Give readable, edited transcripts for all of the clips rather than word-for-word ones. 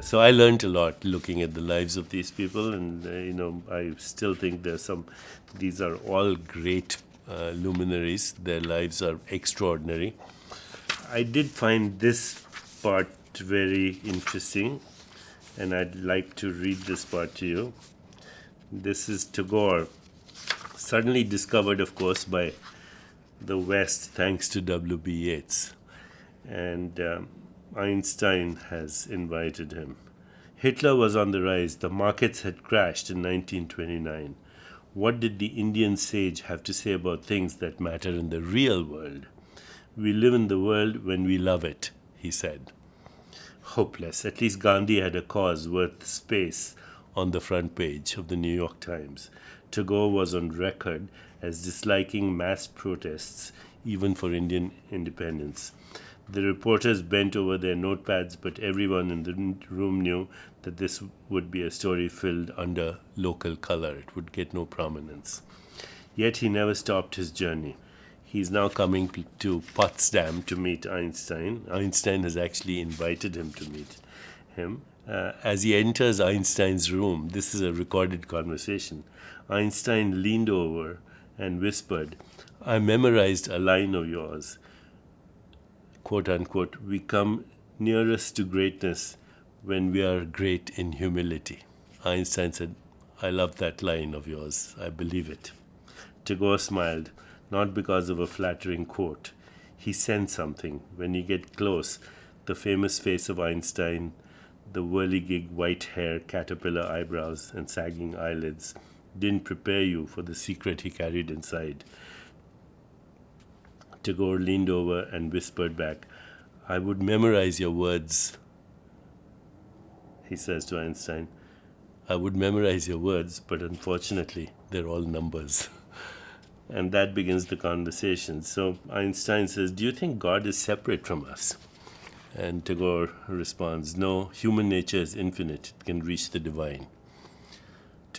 So I learned a lot looking at the lives of these people, and I still think these are all great luminaries. Their lives are extraordinary. I did find this part very interesting, and I'd like to read this part to you. This is Tagore, suddenly discovered, of course, by the West thanks to W.B. Yeats. And Einstein has invited him. Hitler was on the rise. The markets had crashed in 1929. What did the Indian sage have to say about things that matter in the real world? We live in the world when we love it, he said. Hopeless. At least Gandhi had a cause worth space on the front page of the New York Times. Tagore was on record as disliking mass protests, even for Indian independence. The reporters bent over their notepads, but everyone in the room knew that this would be a story filled under local color. It would get no prominence. Yet he never stopped his journey. He's now coming to Potsdam to meet Einstein. Einstein has actually invited him to meet him. As he enters Einstein's room, this is a recorded conversation, Einstein leaned over and whispered, "I memorized a line of yours. Quote unquote, we come nearest to greatness when we are great in humility." Einstein said, "I love that line of yours. I believe it." Tagore smiled, not because of a flattering quote. He sensed something. When you get close, the famous face of Einstein, the whirligig white hair, caterpillar eyebrows, and sagging eyelids didn't prepare you for the secret he carried inside. Tagore leaned over and whispered back, "I would memorize your words," he says to Einstein. "I would memorize your words, but unfortunately, they're all numbers." And that begins the conversation. So Einstein says, "Do you think God is separate from us?" And Tagore responds, "No, human nature is infinite. It can reach the divine."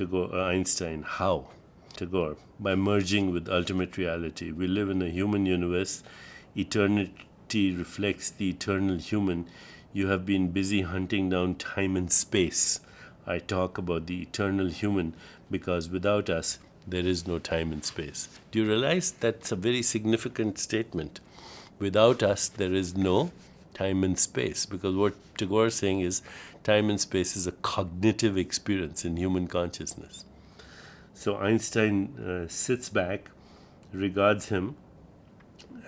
Einstein, "How?" Tagore, "By merging with ultimate reality. We live in a human universe. Eternity reflects the eternal human. You have been busy hunting down time and space. I talk about the eternal human because without us, there is no time and space." Do you realize that's a very significant statement? Without us, there is no time and space, because what Tagore is saying is time and space is a cognitive experience in human consciousness. So Einstein sits back, regards him,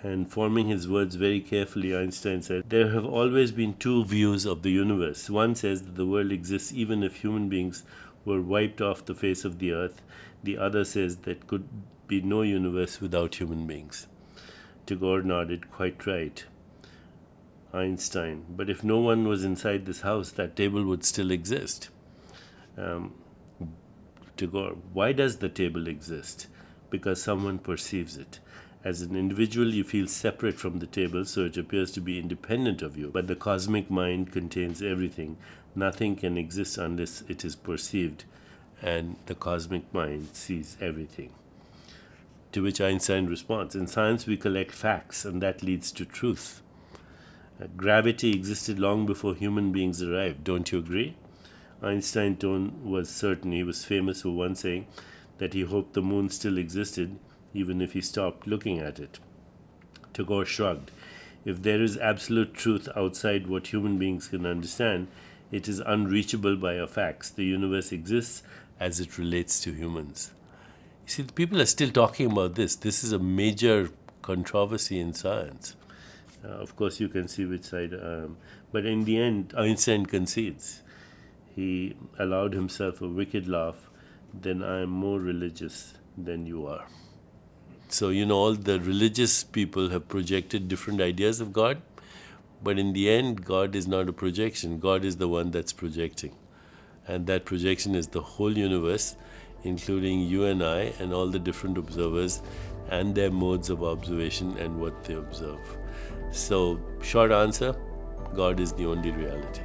and forming his words very carefully, Einstein said, "There have always been two views of the universe. One says that the world exists even if human beings were wiped off the face of the earth. The other says there could be no universe without human beings." Tagore nodded, "Quite right." Einstein, "But if no one was inside this house, that table would still exist." Tagore, "Why does the table exist?" "Because someone perceives it. As an individual, you feel separate from the table, so it appears to be independent of you. But the cosmic mind contains everything. Nothing can exist unless it is perceived, and the cosmic mind sees everything." To which Einstein responds, "In science, we collect facts, and that leads to truth. Gravity existed long before human beings arrived. Don't you agree?" Einstein's tone was certain. He was famous for once saying that he hoped the moon still existed, even if he stopped looking at it. Tagore shrugged. "If there is absolute truth outside what human beings can understand, it is unreachable by our facts. The universe exists as it relates to humans." You see, people are still talking about this. This is a major controversy in science. Of course, you can see which side. But in the end, Einstein concedes. He allowed himself a wicked laugh. "Then I am more religious than you are." So, all the religious people have projected different ideas of God. But in the end, God is not a projection. God is the one that's projecting. And that projection is the whole universe, including you and I and all the different observers and their modes of observation and what they observe. So, short answer, God is the only reality.